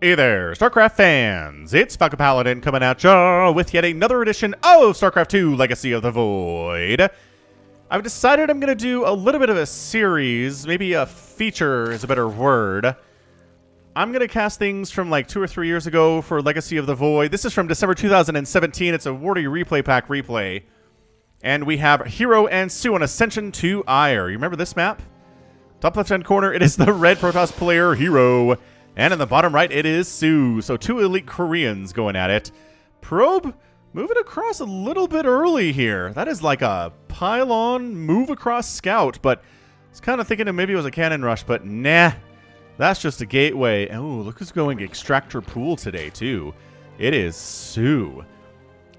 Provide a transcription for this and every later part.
Hey there, StarCraft fans! It's Falcon Paladin coming at ya with yet another edition of StarCraft 2 Legacy of the Void. I've decided I'm going to do a little bit of a series, maybe a feature is a better word. I'm going to cast things from like 2 or 3 years ago for Legacy of the Void. This is from December 2017. It's a Wardy Replay Pack replay. And we have herO and soO on Ascension to Ire. You remember this map? Top left-hand corner, it is the red Protoss player herO. And in the bottom right, it is soO. So 2 elite Koreans going at it. Probe moving across a little bit early here. That is like a pylon move across scout. But I was kind of thinking maybe it was a cannon rush, but nah. That's just a gateway. Oh, look who's going extractor pool today, too. It is soO.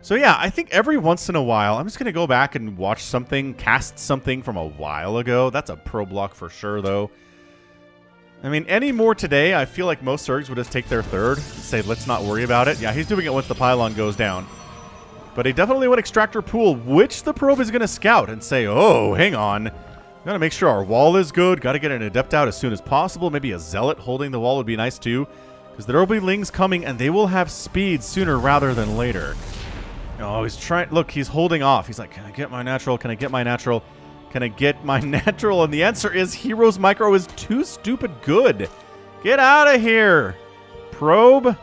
So yeah, I think every once in a while, I'm just going to go back and watch something, cast something from a while ago. That's a pro block for sure, though. I mean, any more today, I feel like most Zergs would just take their third and say, let's not worry about it. Yeah, he's doing it once the pylon goes down. But he definitely went extractor pool, which the probe is going to scout and say, oh, hang on. Got to make sure our wall is good. Got to get an adept out as soon as possible. Maybe a zealot holding the wall would be nice too. Because there will be lings coming and they will have speed sooner rather than later. Oh, he's trying. Look, he's holding off. He's like, can I get my natural? Can I get my natural? Can I get my natural? And the answer is herO's micro is too stupid good. Get out of here. Probe.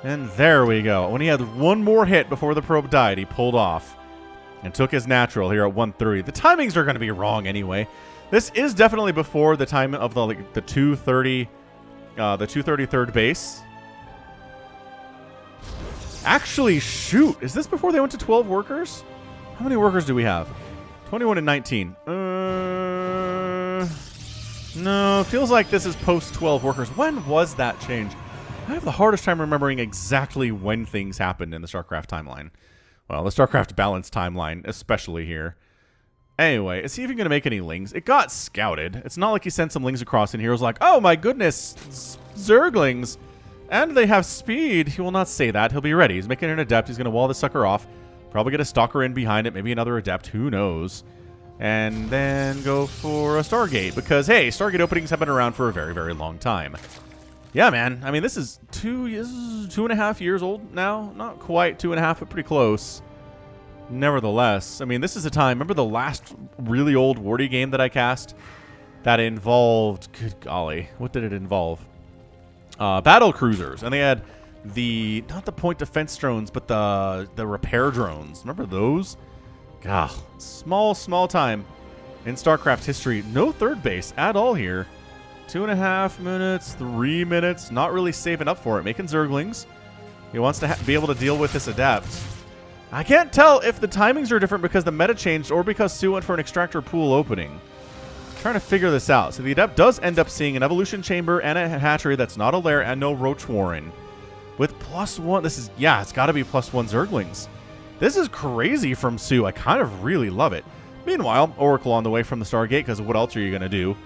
And there we go. When he had one more hit before the probe died, he pulled off and took his natural here at 130. The timings are going to be wrong anyway. This is definitely before the time of the 230, the 233rd base. Actually, shoot. Is this before they went to 12 workers? How many workers do we have? 21 and 19. No, it feels like this is post 12 workers. When was that change? I have the hardest time remembering exactly when things happened in the StarCraft timeline. Well, the StarCraft balance timeline, especially here. Anyway, is he even going to make any lings? It got scouted. It's not like he sent some lings across and hero's like, oh my goodness, Zerglings. And they have speed. He will not say that. He'll be ready. He's making an adept. He's going to wall the sucker off. Probably get a stalker in behind it. Maybe another adept. Who knows? And then go for a Stargate. Because, hey, Stargate openings have been around for a very, very long time. Yeah, man. I mean, this is 2.5 years old now. Not quite 2.5, but pretty close. Nevertheless, I mean, this is a time. Remember the last really old Wardy game that I cast? That involved, good golly, what did it involve? Battle cruisers. And they had not the point defense drones, but the repair drones. Remember those? God, small time in StarCraft history. No third base at all here. 2.5 minutes, 3 minutes. Not really saving up for it. Making Zerglings. He wants to be able to deal with this adept. I can't tell if the timings are different because the meta changed or because soO went for an extractor pool opening. I'm trying to figure this out. So the adept does end up seeing an evolution chamber and a hatchery that's not a lair and no roach warren. With +1, this is, yeah, it's got to be +1 Zerglings. This is crazy from soO. I kind of really love it. Meanwhile, Oracle on the way from the Stargate, because what else are you going to do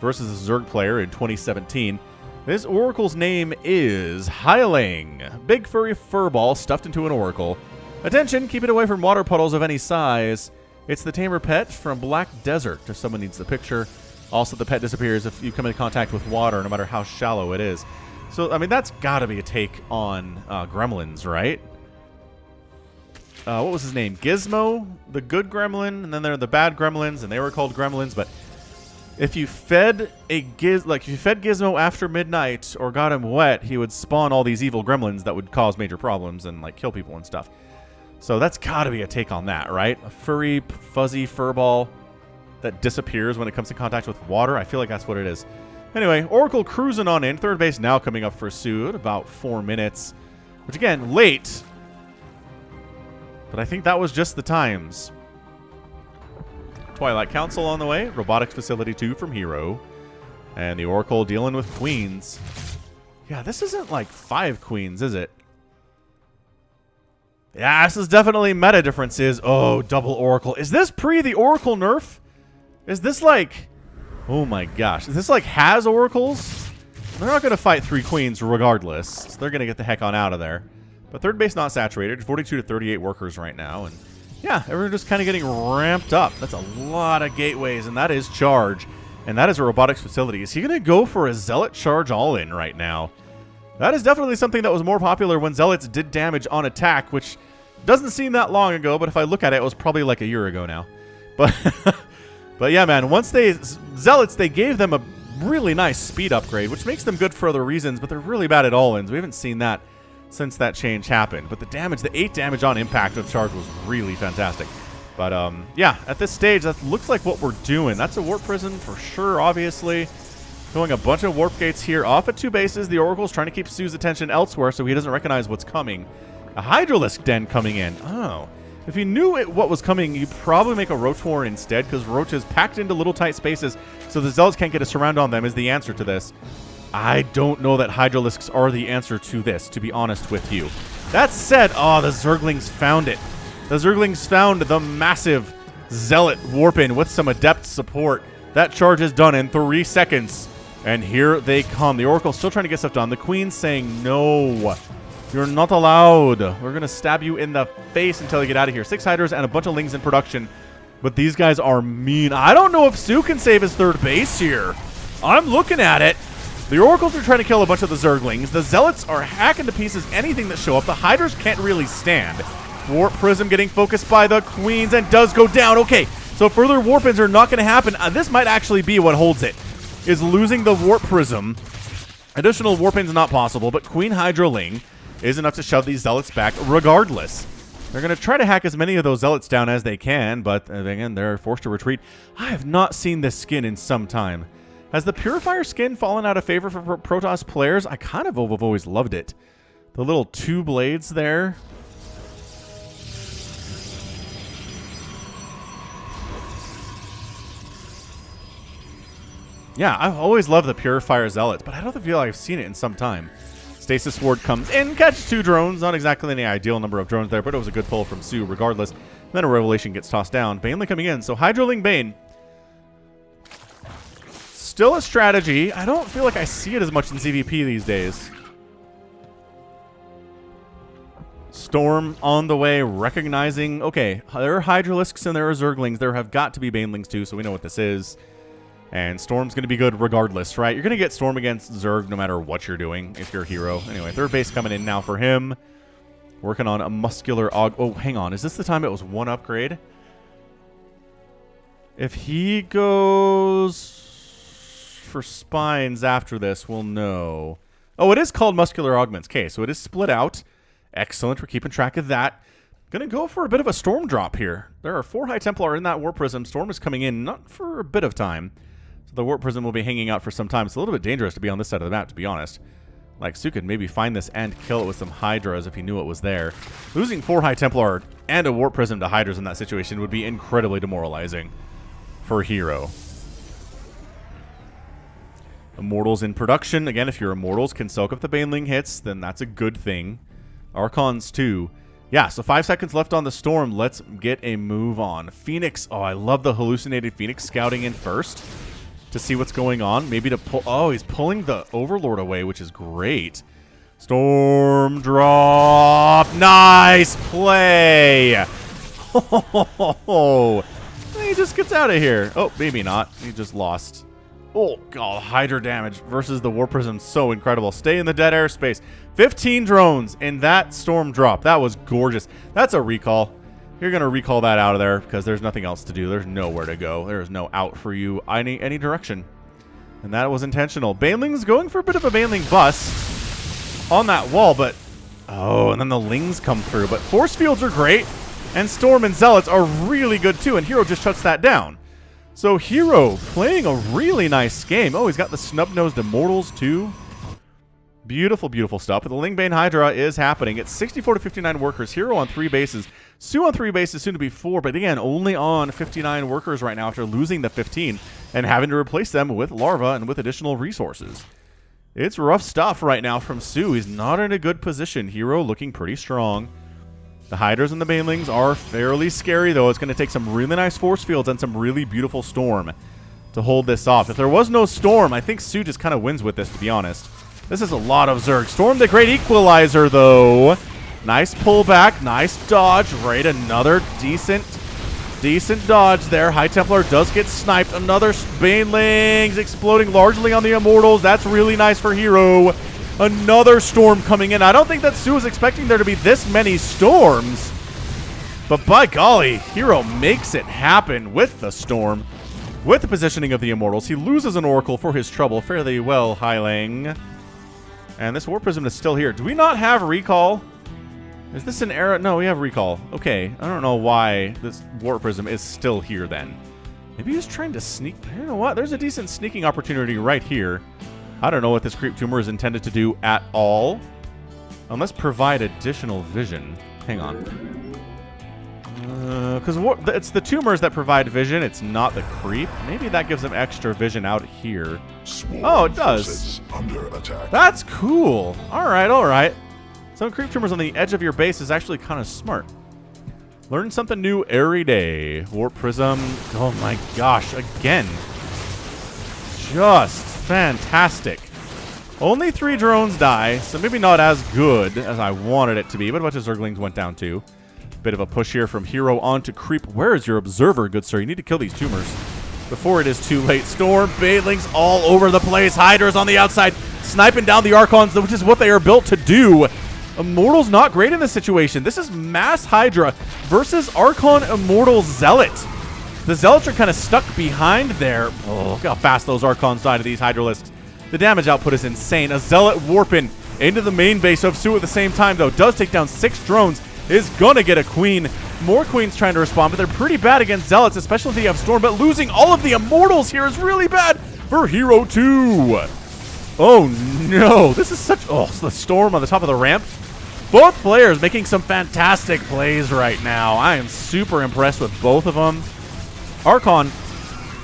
versus a Zerg player in 2017? This Oracle's name is Hyling. Big furry furball stuffed into an Oracle. Attention, keep it away from water puddles of any size. It's the tamer pet from Black Desert, if someone needs the picture. Also, the pet disappears if you come in contact with water, no matter how shallow it is. So, I mean, that's got to be a take on gremlins, right? What was his name? Gizmo, the good gremlin, and then there are the bad gremlins, and they were called gremlins. But if you fed if you fed Gizmo after midnight or got him wet, he would spawn all these evil gremlins that would cause major problems and like kill people and stuff. So that's got to be a take on that, right? A furry, fuzzy furball that disappears when it comes in contact with water. I feel like that's what it is. Anyway, Oracle cruising on in. Third base now coming up for soO at about 4 minutes. Which, again, late. But I think that was just the times. Twilight Council on the way. Robotics Facility 2 from herO. And the Oracle dealing with queens. Yeah, this isn't like 5 queens, is it? Yeah, this is definitely meta differences. Oh, double Oracle. Is this pre the Oracle nerf? Is this like... Oh my gosh. Is this like has Oracles? They're not going to fight 3 queens regardless. So they're going to get the heck on out of there. But third base not saturated. 42 to 38 workers right now. And yeah, everyone's just kind of getting ramped up. That's a lot of gateways. And that is charge. And that is a robotics facility. Is he going to go for a zealot charge all-in right now? That is definitely something that was more popular when Zealots did damage on attack, which doesn't seem that long ago, but if I look at it, it was probably like a year ago now. But but yeah, man, once Zealots, they gave them a really nice speed upgrade, which makes them good for other reasons, but they're really bad at all-ins. We haven't seen that since that change happened. But the damage, the 8 damage on impact of charge was really fantastic. But yeah, at this stage, that looks like what we're doing. That's a warp prison for sure, obviously. Going a bunch of warp gates here off at 2 bases. The Oracle's trying to keep soO's attention elsewhere so he doesn't recognize what's coming. A Hydralisk Den coming in. Oh. If you knew what was coming, you'd probably make a Roach Warren instead, because Roach is packed into little tight spaces, so the Zealots can't get a surround on them is the answer to this. I don't know that Hydralisks are the answer to this, to be honest with you. That said, oh, the Zerglings found it. The Zerglings found the massive Zealot Warp-In with some Adept support. That charge is done in 3 seconds. And here they come. The Oracle's still trying to get stuff done. The Queen's saying, no, you're not allowed. We're going to stab you in the face until you get out of here. 6 Hydras and a bunch of Lings in production. But these guys are mean. I don't know if soO can save his 3rd base here. I'm looking at it. The Oracles are trying to kill a bunch of the Zerglings. The Zealots are hacking to pieces anything that show up. The Hydras can't really stand. Warp Prism getting focused by the Queens and does go down. Okay, so further Warp-Ins are not going to happen. This might actually be what holds it. Is losing the Warp Prism. Additional Warp-Ins not possible, but Queen Hydra Ling is enough to shove these Zealots back regardless. They're going to try to hack as many of those Zealots down as they can, but again, they're forced to retreat. I have not seen this skin in some time. Has the Purifier skin fallen out of favor for Protoss players? I kind of have always loved it. The little 2 blades there. Yeah, I've always loved the Purifier Zealots, but I don't feel like I've seen it in some time. Stasis Ward comes in, catches 2 drones. Not exactly any ideal number of drones there, but it was a good pull from soO regardless. And then a Revelation gets tossed down. Baneling coming in, so Hydroling Bane. Still a strategy. I don't feel like I see it as much in CVP these days. Storm on the way, recognizing, okay, there are Hydralisks and there are Zerglings. There have got to be Banelings too, so we know what this is. And Storm's going to be good regardless, right? You're going to get Storm against Zerg no matter what you're doing if you're herO. Anyway, 3rd base coming in now for him. Working on a muscular Oh, hang on. Is this the time it was 1 upgrade? If he goes for spines after this, we'll know. Oh, it is called Muscular Augments. Okay, so it is split out. Excellent. We're keeping track of that. Going to go for a bit of a Storm drop here. There are 4 High Templar in that Warp Prism. Storm is coming in, not for a bit of time. So the Warp Prism will be hanging out for some time. It's a little bit dangerous to be on this side of the map, to be honest. Like, soO could maybe find this and kill it with some Hydras if he knew it was there. Losing 4 High Templar and a Warp Prism to Hydras in that situation would be incredibly demoralizing for herO. Immortals in production. Again, if your Immortals can soak up the Baneling hits, then that's a good thing. Archons too. Yeah, so 5 seconds left on the Storm. Let's get a move on. Phoenix. Oh, I love the hallucinated Phoenix scouting in first to see what's going on. Maybe to pull... Oh, he's pulling the Overlord away, which is great. Storm drop. Nice play. Oh, he just gets out of here. Oh, maybe not. He just lost. Oh, God. Hydra damage versus the Warp Prism. So incredible. Stay in the dead airspace. 15 drones in that Storm drop. That was gorgeous. That's a recall. You're going to recall that out of there because there's nothing else to do. There's nowhere to go. There is no out for you any direction. And that was intentional. Baneling's going for a bit of a Baneling bust on that wall, but... Oh, and then the Lings come through. But Force Fields are great, and Storm and Zealots are really good too, and herO just shuts that down. So herO playing a really nice game. Oh, he's got the snub-nosed Immortals too. Beautiful, beautiful stuff. But the Lingbane Hydra is happening. It's 64 to 59 workers. herO on 3 bases. soO on 3 bases, soon to be 4. But again, only on 59 workers right now after losing the 15 and having to replace them with Larva and with additional resources. It's rough stuff right now from soO. He's not in a good position. herO looking pretty strong. The Hydras and the Banelings are fairly scary, though. It's going to take some really nice force fields and some really beautiful Storm to hold this off. If there was no Storm, I think soO just kind of wins with this, to be honest. This is a lot of Zerg. Storm, the great equalizer, though. Nice pullback. Nice dodge. Right, another decent dodge there. High Templar does get sniped. Another Banelings exploding largely on the Immortals. That's really nice for herO. Another storm coming in. I don't think that soO was expecting there to be this many storms. But by golly, herO makes it happen with the storm. With the positioning of the Immortals, he loses an Oracle for his trouble fairly well, Hylang. And this Warp Prism is still here. Do we not have recall? Is this an era? No, we have recall. Okay, I don't know why this Warp Prism is still here then. Maybe he's trying to sneak. You know what? There's a decent sneaking opportunity right here. I don't know what this Creep Tumor is intended to do at all. Unless provide additional vision. Hang on. Because it's the tumors that provide vision. It's not the creep. Maybe that gives them extra vision out here. Oh, it does. Under attack. That's cool. All right, all right. Some creep tumors on the edge of your base is actually kind of smart. Learn something new every day. Warp Prism. Oh my gosh, again. Just fantastic. Only 3 drones die, so maybe not as good as I wanted it to be, but a bunch of Zerglings went down too. Bit of a push here from herO on to creep. Where is your observer, good sir? You need to kill these tumors before it is too late. Storm, Banelings all over the place. Hydras on the outside, sniping down the Archons, which is what they are built to do. Immortal's not great in this situation. This is mass Hydra versus Archon Immortal Zealot. The Zealots are kind of stuck behind there. Oh, look how fast those Archons die to these Hydralisks. The damage output is insane. A Zealot warping into the main base of soO at the same time, though. Does take down 6 drones. Is gonna get a Queen. More Queens trying to respond, but they're pretty bad against Zealots, especially if you have Storm. But losing all of the Immortals here is really bad for herO too. Oh no, this is such... Oh, the Storm on the top of the ramp. Both players making some fantastic plays right now. I am super impressed with both of them. Archon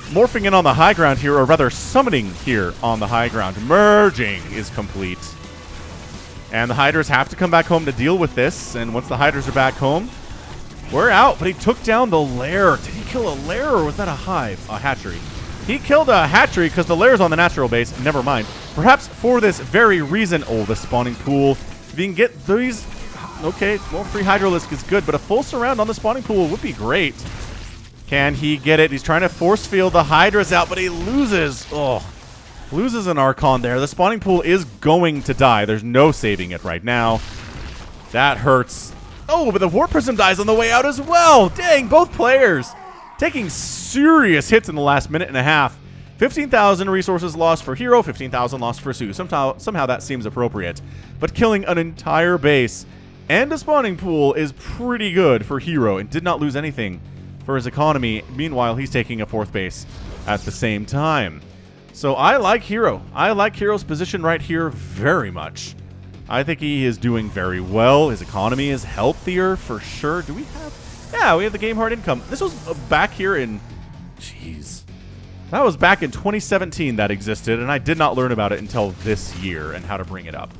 morphing in on the high ground here, or rather summoning here on the high ground. Merging is complete. And the Hydras have to come back home to deal with this. And once the Hydras are back home, we're out. But he took down the lair. Did he kill a lair, or was that a hive? A hatchery. He killed a hatchery because the lair's on the natural base. Never mind. Perhaps for this very reason. Oh, the spawning pool. If you can get these... Okay, well, free Hydralisk is good, but a full surround on the spawning pool would be great. Can he get it? He's trying to force field the Hydras out, but he loses. Oh. Loses an Archon there. The spawning pool is going to die. There's no saving it right now. That hurts. Oh, but the Warp Prism dies on the way out as well. Dang, both players taking serious hits in the last minute and a half. 15,000 resources lost for herO, 15,000 lost for soO. Somehow that seems appropriate. But killing an entire base and a spawning pool is pretty good for herO and did not lose anything for his economy. Meanwhile, he's taking a 4th base at the same time. So I like herO. I like herO's position right here very much. I think he is doing very well. His economy is healthier for sure. Do we have... Yeah, we have the game hard income. This was back here in... Jeez. That was back in 2017 that existed, and I did not learn about it until this year and how to bring it up.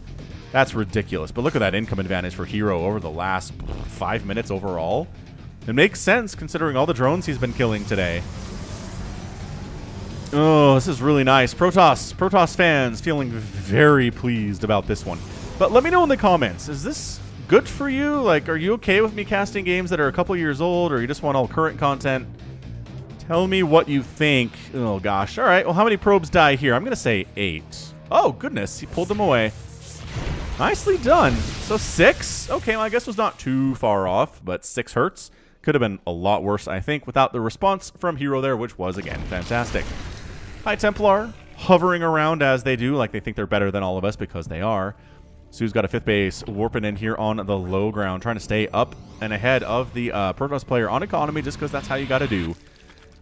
That's ridiculous. But look at that income advantage for herO over the last 5 minutes overall. It makes sense considering all the drones he's been killing today. Oh, this is really nice. Protoss fans feeling very pleased about this one. But let me know in the comments, is this good for you? Like, are you okay with me casting games that are a couple years old, or you just want all current content? Tell me what you think. Oh, gosh. All right, well, how many probes die here? I'm going to say 8. Oh, goodness. He pulled them away. Nicely done. So 6? Okay, well, I guess it was not too far off, but 6 hurts. Could have been a lot worse, I think, without the response from herO there, which was, again, fantastic. High Templar, hovering around as they do, like they think they're better than all of us, because they are. soO's got a 5th base, warping in here on the low ground, trying to stay up and ahead of the Protoss player on economy, just because that's how you got to do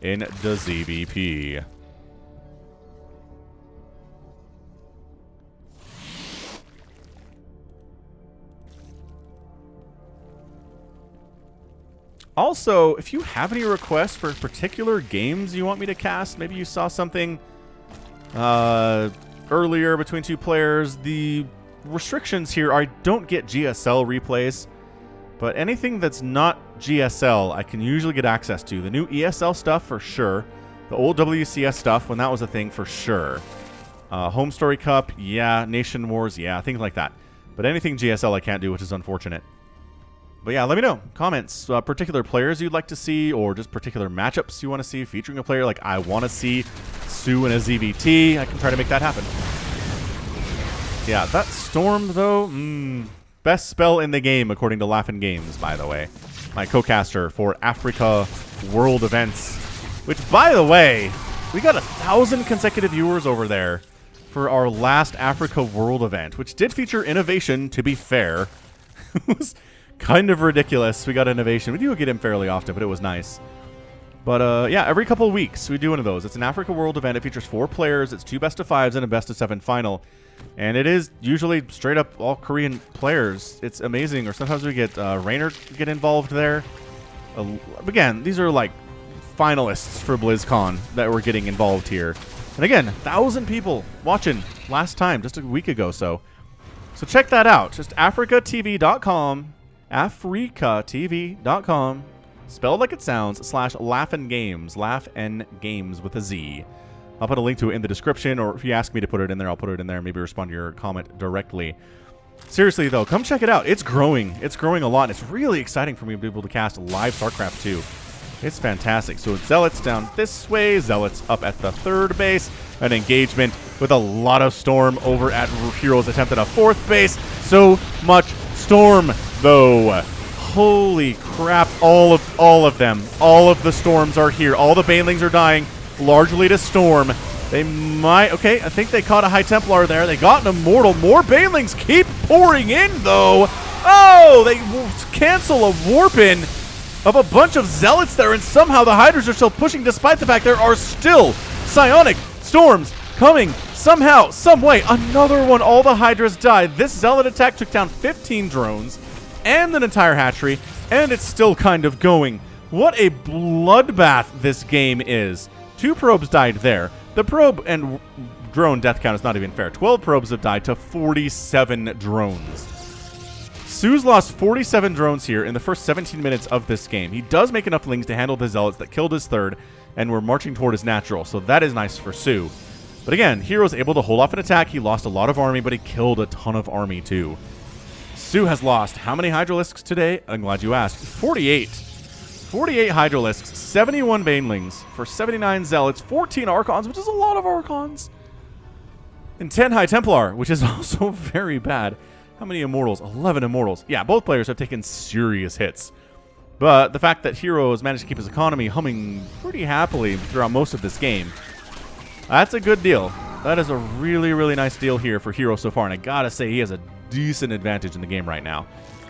in the ZVP. Also, if you have any requests for particular games you want me to cast, maybe you saw something earlier between 2 players. The restrictions here are I don't get GSL replays, but anything that's not GSL, I can usually get access to. The new ESL stuff, for sure. The old WCS stuff, when that was a thing, for sure. Home Story Cup, yeah. Nation Wars, yeah. Things like that. But anything GSL I can't do, which is unfortunate. But yeah, let me know. Comments, particular players you'd like to see, or just particular matchups you want to see featuring a player like I want to see soO in a ZVT. I can try to make that happen. Yeah, that storm, though, best spell in the game, according to Laughing Games, by the way. My co-caster for Africa World Events. Which, by the way, we got 1,000 consecutive viewers over there for our last Africa World event, which did feature innovation, to be fair. It was kind of ridiculous. We got innovation. We do get him fairly often, but it was nice. But, yeah, every couple of weeks we do one of those. It's an Africa World event. It features 4 players. It's 2 best-of-5s and a best-of-7 final. And it is usually straight-up all Korean players. It's amazing. Or sometimes we get Rainer get involved there. Again, these are, like, finalists for BlizzCon that were getting involved here. And again, 1,000 people watching last time, just a week ago. So check that out. Just africatv.com, africatv.com, spelled like it sounds, /LaughinGames, LaughinGames with a Z. I'll put a link to it in the description, or if you ask me to put it in there, I'll put it in there and maybe respond to your comment directly. Seriously, though, come check it out. It's growing. It's growing a lot. It's really exciting for me to be able to cast live StarCraft 2. It's fantastic. So it's Zealots down this way, Zealots up at the 3rd base, an engagement with a lot of Storm over at hero's attempt at a 4th base. So much Storm, though. Holy crap, all of them. All of the Storms are here. All the Banelings are dying, largely to Storm. They might... Okay, I think they caught a High Templar there. They got an Immortal. More Banelings keep pouring in, though. Oh, they cancel a Warp in of a bunch of Zealots there, and somehow the Hydras are still pushing despite the fact there are still Psionic Storms coming somehow, some way. Another one. All the Hydras died. This Zealot attack took down 15 drones and an entire hatchery, and it's still kind of going. What a bloodbath this game is. 2 probes died there. The probe and drone death count is not even fair. 12 probes have died to 47 drones. soO's lost 47 drones here in the first 17 minutes of this game. He does make enough lings to handle the Zealots that killed his 3rd, and we're marching toward his natural, so that is nice for soO. But again, hero's able to hold off an attack. He lost a lot of army, but he killed a ton of army too. soO has lost how many Hydralisks today? I'm glad you asked. 48. 48 Hydralisks, 71 Banelings for 79 Zealots, 14 Archons, which is a lot of Archons, and 10 High Templar, which is also very bad. How many Immortals? 11 Immortals. Yeah, both players have taken serious hits. But the fact that herO has managed to keep his economy humming pretty happily throughout most of this game, that's a good deal. That is a really, really nice deal here for herO so far. And I gotta say, he has a decent advantage in the game right now.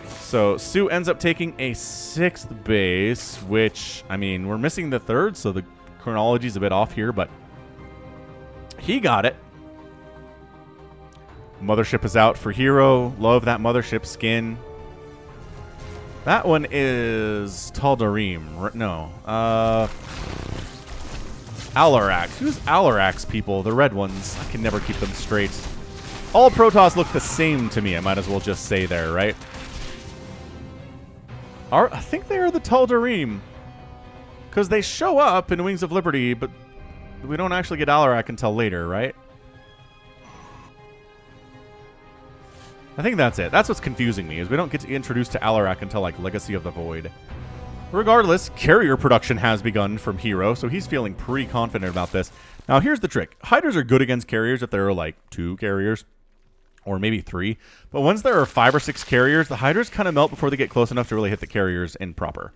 So soO ends up taking a 6th base, which, I mean, we're missing the 3rd, so the chronology's a bit off here, but he got it. Mothership is out for herO. Love that Mothership skin. That one is Tal'Darim. No. Alarax. Who's Alarax, people? The red ones. I can never keep them straight. All Protoss look the same to me. I might as well just say there, right? I think they are the Tal'Darim. Because they show up in Wings of Liberty, but we don't actually get Alarak until later, right? I think that's it. That's what's confusing me, is we don't get introduced to Alarak until, like, Legacy of the Void. Regardless, carrier production has begun from herO, so he's feeling pretty confident about this. Now, here's the trick. Hydras are good against carriers if there are, like, 2 carriers, or maybe 3. But once there are 5 or 6 carriers, the Hydras kind of melt before they get close enough to really hit the carriers in proper.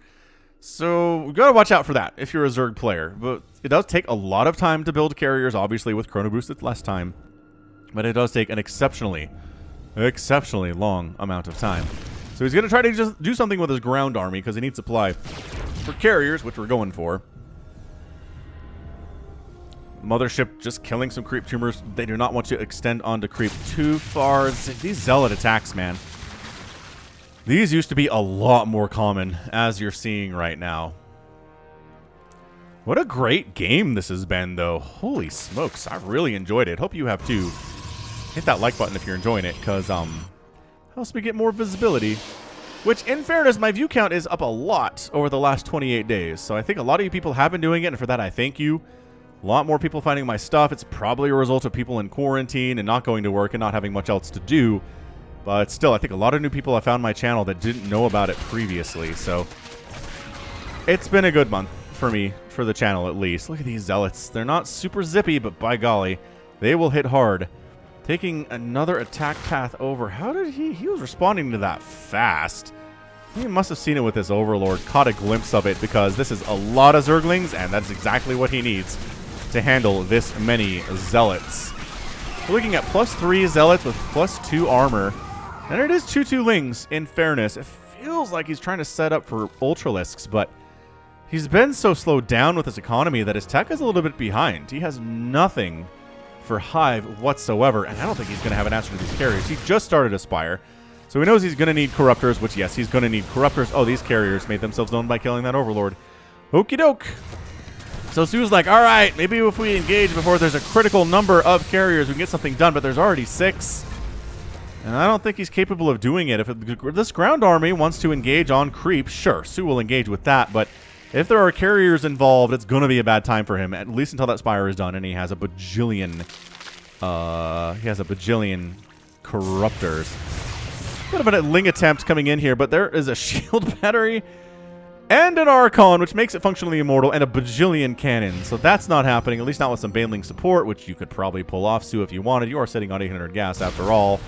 So, we've got to watch out for that if you're a Zerg player. But it does take a lot of time to build carriers. Obviously, with Chrono Boost, it's less time. But it does take an exceptionally long amount of time. So he's going to try to just do something with his ground army because he needs supply for carriers, which we're going for. Mothership just killing some creep tumors. They do not want to extend onto creep too far. These Zealot attacks, man. These used to be a lot more common, as you're seeing right now. What a great game this has been, though. Holy smokes, I really enjoyed it. Hope you have too. Hit that like button if you're enjoying it, because helps me get more visibility. Which, in fairness, my view count is up a lot over the last 28 days. So I think a lot of you people have been doing it, and for that I thank you. A lot more people finding my stuff. It's probably a result of people in quarantine and not going to work and not having much else to do. But still, I think a lot of new people have found my channel that didn't know about it previously. So it's been a good month for me, for the channel at least. Look at these Zealots. They're not super zippy, but by golly, they will hit hard. Taking another attack path over. How did he was responding to that fast. He must have seen it with his Overlord, caught a glimpse of it, because this is a lot of Zerglings, and that's exactly what he needs to handle this many Zealots. We're looking at +3 Zealots with +2 armor, and it is 2/2 Lings, in fairness. It feels like he's trying to set up for Ultralisks, but he's been so slowed down with his economy that his tech is a little bit behind. He has nothing for Hive whatsoever, and I don't think he's going to have an answer to these carriers. He just started Aspire, so he knows he's going to need Corruptors, which, yes, he's going to need Corruptors. Oh, these carriers made themselves known by killing that Overlord. Okie doke. So soO's like, all right, maybe if we engage before there's a critical number of carriers, we can get something done, but there's already 6. And I don't think he's capable of doing it. If this ground army wants to engage on creep, sure, soO will engage with that, but if there are carriers involved, it's going to be a bad time for him, at least until that Spire is done, and he has a bajillion Corruptors. Bit of a Ling attempt coming in here, but there is a shield battery and an Archon, which makes it functionally immortal, and a bajillion cannons. So that's not happening, at least not with some Baneling support, which you could probably pull off, soO, if you wanted. You are sitting on 800 gas after all.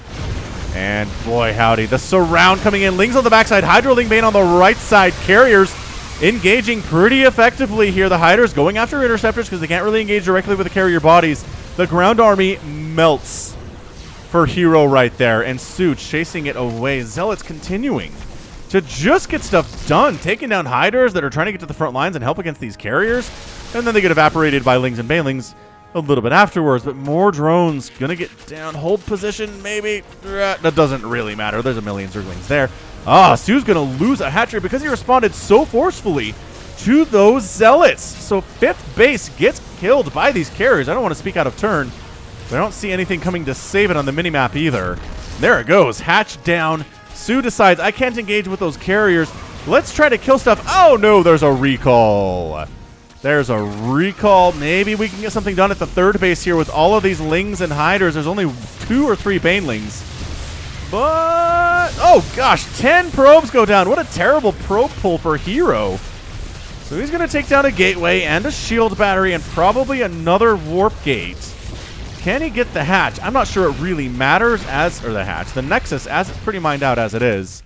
And boy, howdy, the surround coming in. Lings on the backside, Hydroling Bane on the right side. Carriers engaging pretty effectively here. The Hiders going after Interceptors because they can't really engage directly with the carrier bodies. The ground army melts for herO right there, and soO chasing it away. Zealots continuing to just get stuff done, taking down Hiders that are trying to get to the front lines and help against these carriers, and then they get evaporated by Lings and Banelings a little bit afterwards. But more drones gonna get down. Hold position, maybe. That doesn't really matter. There's a million Zerglings there. soO's gonna lose a hatchery because he responded so forcefully to those Zealots. So 5th base gets killed by these carriers. I don't want to speak out of turn, but I don't see anything coming to save it on the minimap either. There it goes. Hatch down. soO decides, I can't engage with those carriers. Let's try to kill stuff. Oh, no, there's a recall. There's a recall. Maybe we can get something done at the 3rd base here with all of these Lings and Hiders. There's only 2 or 3 Banelings. But, oh gosh, 10 probes go down. What a terrible probe pull for herO. So he's going to take down a gateway and a shield battery and probably another warp gate. Can he get the hatch? I'm not sure it really matters the Nexus, as it's pretty mined out as it is.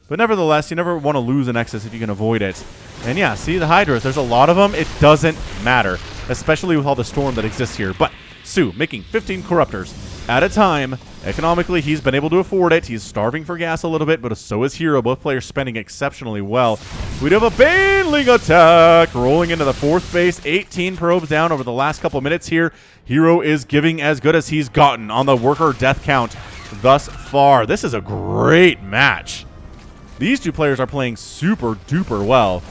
But nevertheless, you never want to lose a Nexus if you can avoid it. And yeah, see the Hydras, there's a lot of them. It doesn't matter, especially with all the storm that exists here. But soO making 15 Corruptors at a time. Economically, he's been able to afford it. He's starving for gas a little bit, but so is herO. Both players spending exceptionally well. We do have a Baneling attack rolling into the 4th base. 18 probes down over the last couple minutes here. herO is giving as good as he's gotten on the worker death count thus far. This is a great match. These two players are playing super duper well.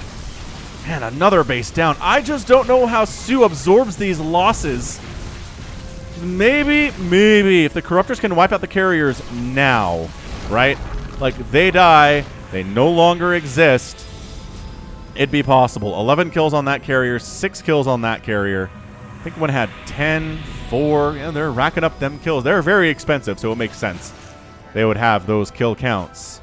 Man, another base down. I just don't know how soO absorbs these losses. Maybe if the Corruptors can wipe out the carriers now, right? Like, they die, they no longer exist, it'd be possible. 11 kills on that carrier, 6 kills on that carrier. I think one had 10, 4. Yeah, they're racking up them kills. They're very expensive, so it makes sense they would have those kill counts.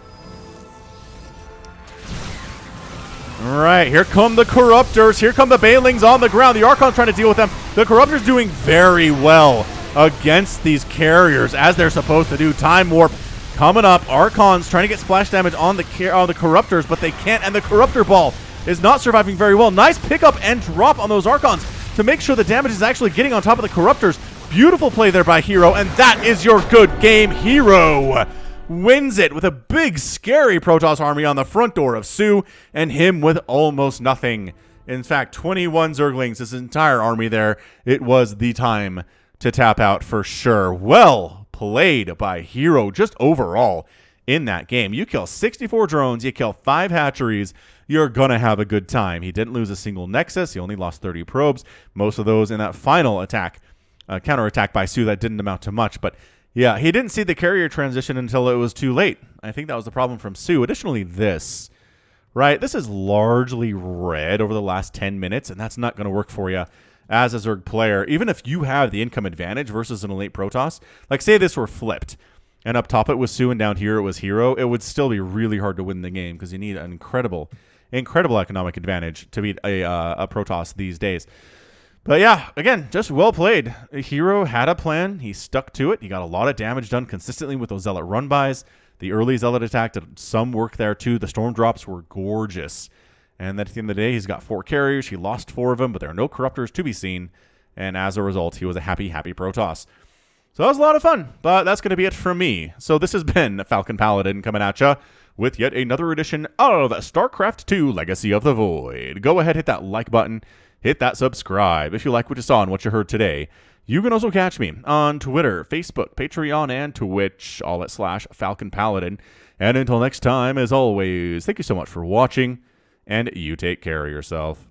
All right, here come the Corruptors. Here come the Banelings on the ground. The Archon's trying to deal with them. The Corruptors doing very well against these carriers, as they're supposed to do. Time Warp coming up. Archon's trying to get splash damage on the Corruptors, but they can't, and the Corruptor Ball is not surviving very well. Nice pickup and drop on those Archons to make sure the damage is actually getting on top of the Corruptors. Beautiful play there by herO, and that is your good game. herO wins it with a big, scary Protoss army on the front door of soO, and him with almost nothing. In fact, 21 Zerglings, his entire army there. It was the time to tap out for sure. Well played by herO, just overall in that game. You kill 64 drones, you kill 5 hatcheries, you're going to have a good time. He didn't lose a single Nexus. He only lost 30 probes. Most of those in that final attack, counterattack by soO, that didn't amount to much, but yeah, he didn't see the carrier transition until it was too late. I think that was the problem from soO. Additionally, this, right? This is largely red over the last 10 minutes, and that's not going to work for you as a Zerg player. Even if you have the income advantage versus an elite Protoss, like say this were flipped, and up top it was soO and down here it was herO, it would still be really hard to win the game because you need an incredible economic advantage to beat a Protoss these days. But yeah, again, just well played. herO had a plan. He stuck to it. He got a lot of damage done consistently with those Zealot run-bys. The early Zealot attack did some work there too. The Storm drops were gorgeous. And then at the end of the day, he's got 4 carriers. He lost 4 of them, but there are no Corruptors to be seen. And as a result, he was a happy, happy Protoss. So that was a lot of fun, but that's going to be it from me. So this has been Falcon Paladin coming at ya with yet another edition of StarCraft 2 Legacy of the Void. Go ahead, hit that like button, hit that subscribe if you like what you saw and what you heard today. You can also catch me on Twitter, Facebook, Patreon, and Twitch, all at /Falcon Paladin. And until next time, as always, thank you so much for watching, and you take care of yourself.